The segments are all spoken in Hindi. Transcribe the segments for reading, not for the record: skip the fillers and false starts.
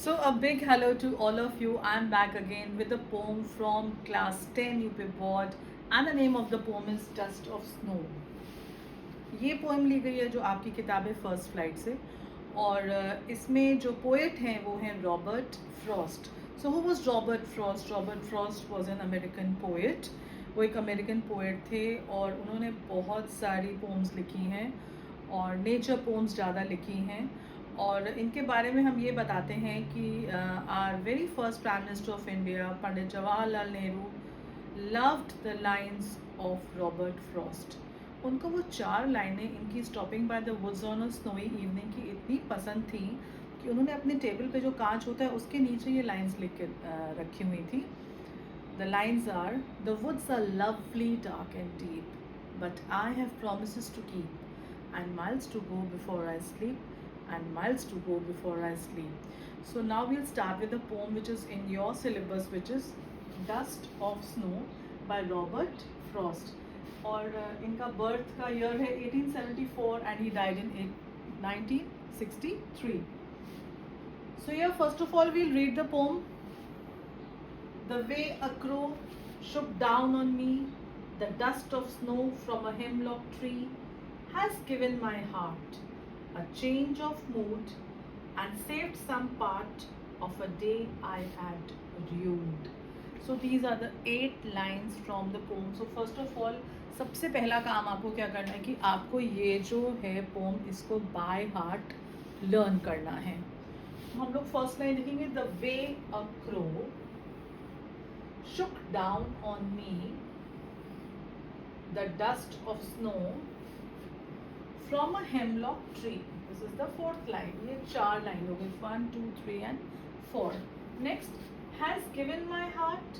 So, a big hello to all of you. I'm back again with a poem from class 10 UP board, and the name of the poem is Dust of Snow. ये पोएम ली गई है जो आपकी किताब है फर्स्ट फ्लाइट से, और इसमें जो पोएट हैं वो हैं Robert Frost. So who was Robert Frost? Robert Frost was an American poet. वो एक अमेरिकन पोएट थे और उन्होंने बहुत सारी पोम्स लिखी हैं और नेचर पोम्स ज़्यादा लिखी हैं. और इनके बारे में हम ये बताते हैं कि are very first prime minister of India Pandit Jawaharlal Nehru loved the lines of Robert Frost. उनको वो 4 लाइनें इनकी stopping by the woods on a snowy evening की इतनी पसंद थी कि उन्होंने अपने टेबल पे जो कांच होता है उसके नीचे ये लाइंस लिख के रखी हुई थी. The lines are, the woods are lovely dark and deep but I have promises to keep and miles to go before I sleep and miles to go before I sleep. So now we'll start with a poem which is in your syllabus, which is Dust of Snow by Robert Frost. और इनका बर्थ का ईयर है 1874 and he died in 1963. So here first of all we'll read the poem. The way a crow shook down on me, the dust of snow from a hemlock tree has given my heart a change of mood and saved some part of a day I had ruined. So these are the 8 lines from the poem. So first of all, सबसे पहला काम आपको क्या करना है कि आपको ये जो है पोम इसको बाय हार्ट लर्न करना है. तो हम लोग फर्स्ट लाइन लिखेंगे, the way a crow shook down on me, the dust of snow from a hemlock tree. This is the 4th line. ये 4 लाइन हो गई, 1 2 3 and 4. Next, has given my heart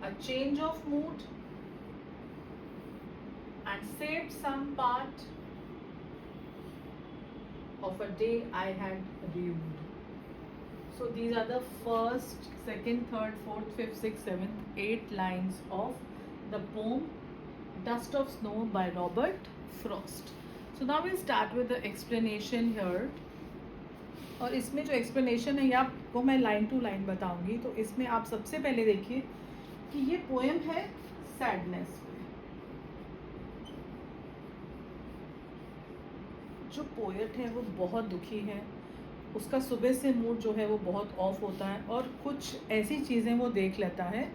a change of mood and saved some part of a day I had ruined. So these are the first, second, third, fourth, fifth, sixth, seventh, 8 lines of the poem Dust of Snow by Robert Frost. So now we'll start with the explanation here. और इसमें जो explanation है ये आपको मैं लाइन टू लाइन बताऊंगी. तो इसमें आप सबसे पहले देखिए कि ये पोएम है सैडनेस पे. जो पोएट है वो बहुत दुखी है, उसका सुबह से मूड जो है वो बहुत ऑफ होता है और कुछ ऐसी चीज़ें वो देख लेता है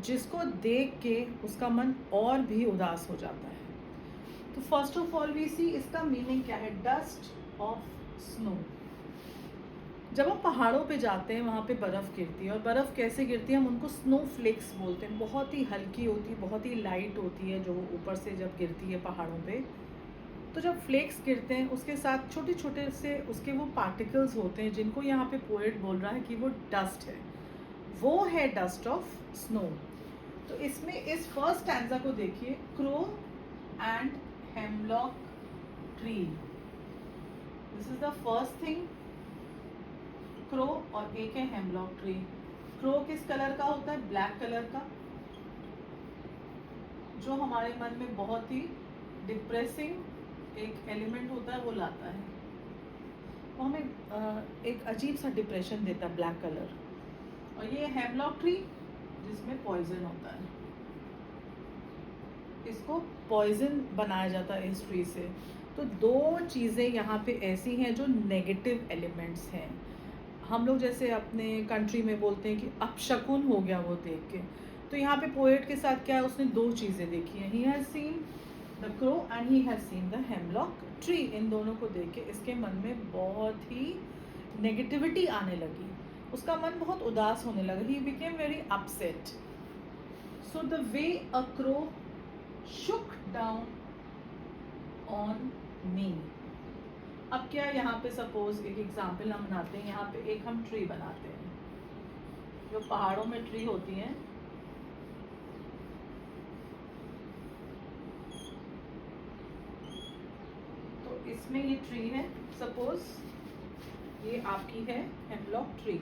जिसको देख के उसका मन और भी उदास हो जाता है. तो फर्स्ट ऑफ ऑल वी सी इसका मीनिंग क्या है, डस्ट ऑफ स्नो. जब हम पहाड़ों पे जाते हैं वहाँ पे बर्फ़ गिरती है और बर्फ़ कैसे गिरती है, हम उनको स्नो फ्लेक्स बोलते हैं. बहुत ही हल्की होती है, बहुत ही लाइट होती है जो ऊपर से जब गिरती है पहाड़ों पे. तो जब फ्लेक्स गिरते हैं उसके साथ छोटे छोटे से उसके वो पार्टिकल्स होते हैं जिनको यहाँ पे पोएट बोल रहा है कि वो डस्ट है. वो है डस्ट ऑफ स्नो. तो इसमें इस फर्स्ट स्टैंजा को देखिए, crow and hemlock tree. This is the first thing, crow और एक है हेमलॉक ट्री. क्रो किस कलर का होता है? ब्लैक कलर का, जो हमारे मन में बहुत ही डिप्रेसिंग एक एलिमेंट होता है वो लाता है. वो हमें एक अजीब सा डिप्रेशन देता है ब्लैक कलर. और ये हेमलॉक ट्री जिसमें पॉइजन होता है, इसको पॉइजन बनाया जाता है इस ट्री से. तो 2 चीज़ें यहाँ पे ऐसी हैं जो नेगेटिव एलिमेंट्स हैं. हम लोग जैसे अपने कंट्री में बोलते हैं कि अपशकुन हो गया वो देख के. तो यहाँ पे पोएट के साथ क्या है, उसने 2 चीज़ें देखी हैं. He has seen the crow and he has seen the hemlock tree. इन दोनों को देख के इसके मन में बहुत ही नेगेटिविटी आने लगी, उसका मन बहुत उदास होने लगा. He became very upset. So the way a crow Shuk down on me. अब क्या, यहाँ पे सपोज एक एग्जाम्पल हम बनाते हैं. यहाँ पे एक हम ट्री बनाते हैं, जो पहाड़ों में ट्री होती हैं. तो इसमें ये ट्री है, सपोज ये आपकी है हेमलॉक ट्री,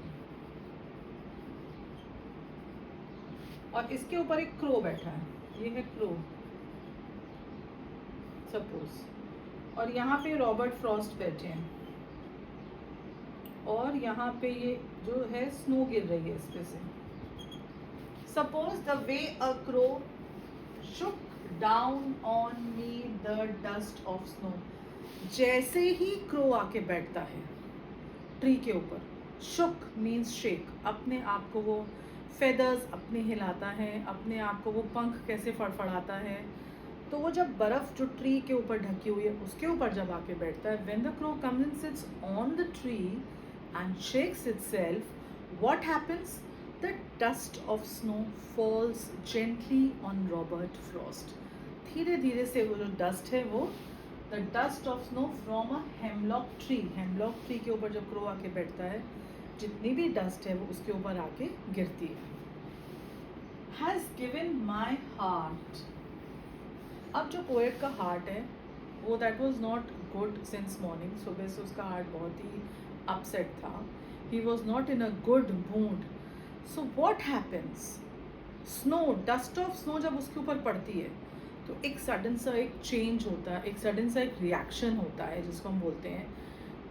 और इसके ऊपर एक क्रो बैठा है. ये है क्रो सपोज, और यहाँ पे रॉबर्ट फ्रॉस्ट बैठे हैं. और यहाँ पे ये जो है स्नो गिर रही है इस पे से. Suppose the way a crow shook down on me the dust of snow. जैसे ही क्रो आके बैठता है ट्री के ऊपर, शुक मीन्स शेक, अपने आप को वो फेदर्स अपने हिलाता है, अपने आप को वो पंख कैसे फड़फड़ाता है. तो वो जब बर्फ़ जो ट्री के ऊपर ढकी हुई है उसके ऊपर जब आके बैठता है, when the crow comes and sits on the tree and shakes itself, what happens? The dust of snow falls gently on Robert Frost. धीरे धीरे से वो जो डस्ट है वो the dust of snow from a hemlock tree, hemlock tree के ऊपर जब क्रो आके बैठता है, जितनी भी डस्ट है वो उसके ऊपर आके गिरती है. Has given my heart. अब जो पोएट का हार्ट है वो that was not good since morning. सुबह से उसका हार्ट बहुत ही अपसेट था. He was not in a good mood. So what happens? Snow, dust of snow जब उसके ऊपर पड़ती है तो एक सडन सा एक चेंज होता है, एक सडन सा एक रिएक्शन होता है जिसको हम बोलते हैं.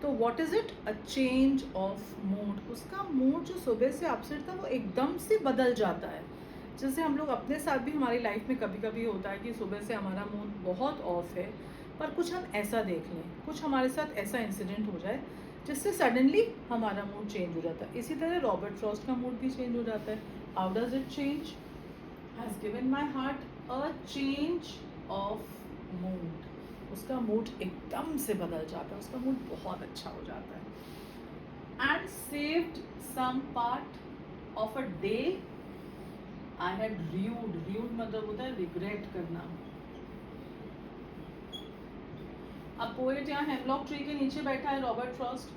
तो what is it? A change of mood. उसका मूड जो सुबह से अपसेट था वो एकदम से बदल जाता है. जैसे हम लोग अपने साथ भी हमारी लाइफ में कभी कभी होता है कि सुबह से हमारा मूड बहुत ऑफ है, पर कुछ हम ऐसा देख लें, कुछ हमारे साथ ऐसा इंसिडेंट हो जाए जिससे सडनली हमारा मूड चेंज हो जाता है. इसी तरह रॉबर्ट फ्रॉस्ट का मूड भी चेंज हो जाता है. How does it change? Has given my heart a change of mood. उसका मूड एकदम से बदल जाता है, उसका मूड बहुत अच्छा हो जाता है. And saved some part of a day I had rued. Rued मतलब होता है रिग्रेट करना. अब पोएट यहाँ हेमलॉक ट्री के नीचे बैठा है रॉबर्ट फ्रॉस्ट,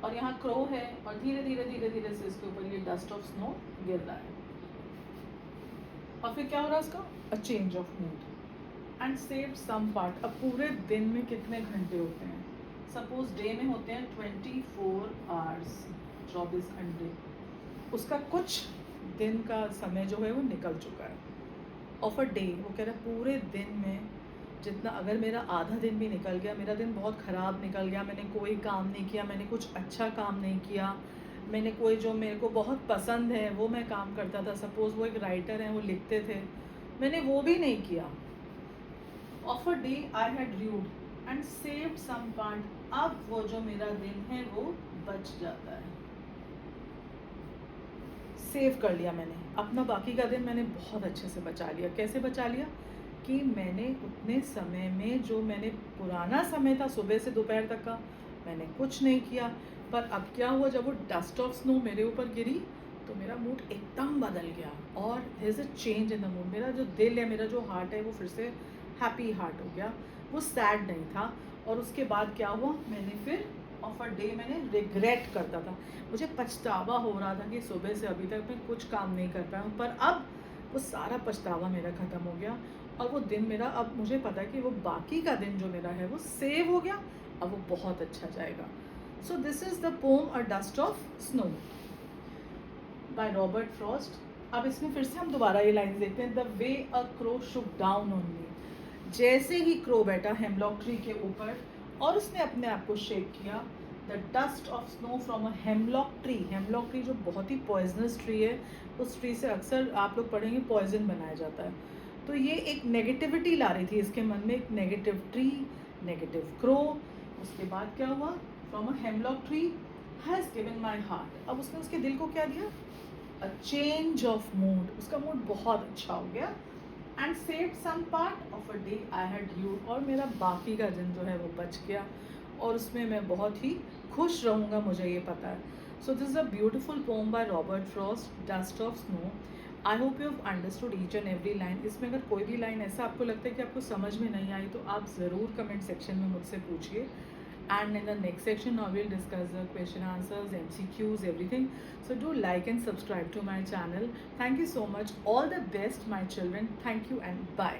और यहाँ क्रो है, और धीरे धीरे धीरे धीरे से इसके ऊपर ये डस्ट ऑफ स्नो गिर रहा है. और फिर क्या हो रहा है उसका? A change of mood. And save some part. अब पूरे दिन में कितने घंटे होते हैं? सपोज डे में होते हैं 24 आवर्स, 24 घंटे. उसका कुछ दिन का समय जो है वो निकल चुका है. ऑफ अ डे, वो कह रहा है पूरे दिन में जितना, अगर मेरा आधा दिन भी निकल गया, मेरा दिन बहुत ख़राब निकल गया, मैंने कोई काम नहीं किया, मैंने कुछ अच्छा काम नहीं किया, मैंने कोई जो मेरे को बहुत पसंद है वो मैं काम करता था, सपोज़ वो एक राइटर हैं वो लिखते थे, मैंने वो भी नहीं किया. Of a day I had rued and saved some part. अब वो जो मेरा दिन है वो बच जाता है, सेव कर लिया मैंने अपना. बाकी का दिन मैंने बहुत अच्छे से बचा लिया. कैसे बचा लिया? कि मैंने उतने समय में जो मैंने पुराना समय था सुबह से दोपहर तक का, मैंने कुछ नहीं किया. पर अब क्या हुआ, जब वो डस्ट ऑफ स्नो मेरे ऊपर गिरी तो मेरा मूड एकदम बदल गया, और is a change in the mood. मेरा जो दिल है, मेरा जो हार्ट है वो फिर से हैप्पी हार्ट हो गया, वो सैड नहीं था. और उसके बाद क्या हुआ, मैंने फिर ऑफ अ डे मैंने रिग्रेट करता था, मुझे पछतावा हो रहा था कि सुबह से अभी तक मैं कुछ काम नहीं कर पाया हूँ. पर अब वो सारा पछतावा मेरा ख़त्म हो गया, और वो दिन मेरा, अब मुझे पता है कि वो बाकी का दिन जो मेरा है वो सेव हो गया, अब वो बहुत अच्छा जाएगा. सो this is the pome a dust of snow bye Robert Frost. अब इसमें फिर से हम दोबारा ये लाइन देखते हैं. The way a crow Shuk down on me. जैसे ही क्रो बैठा हेमलॉक ट्री के ऊपर और उसने अपने आप को शेक किया, the dust of snow from a hemlock tree. Hemlock tree जो बहुत ही पॉइजनस ट्री है, उस ट्री से अक्सर आप लोग पढ़ेंगे पॉइजन बनाया जाता है. तो ये एक नेगेटिविटी ला रही थी इसके मन में, एक नेगेटिव ट्री, नेगेटिव क्रो. उसके बाद क्या हुआ? From a hemlock tree has given my heart. अब उसने उसके दिल को क्या दिया? A change of mood. उसका मूड बहुत अच्छा हो गया. And saved some part of a day I had you. और मेरा बाकी का दिन जो है वो बच गया, और उसमें मैं बहुत ही खुश रहूँगा, मुझे ये पता है. So this is a beautiful poem by Robert Frost, dust of snow. I hope you have understood each and every line. इसमें अगर कोई भी लाइन ऐसा आपको लगता है कि आपको समझ में नहीं आई तो आप ज़रूर कमेंट सेक्शन में मुझसे पूछिए. And in the next section, I will discuss the question answers, MCQs, everything. So do like and subscribe to my channel. Thank you so much. All the best, my children. Thank you and bye.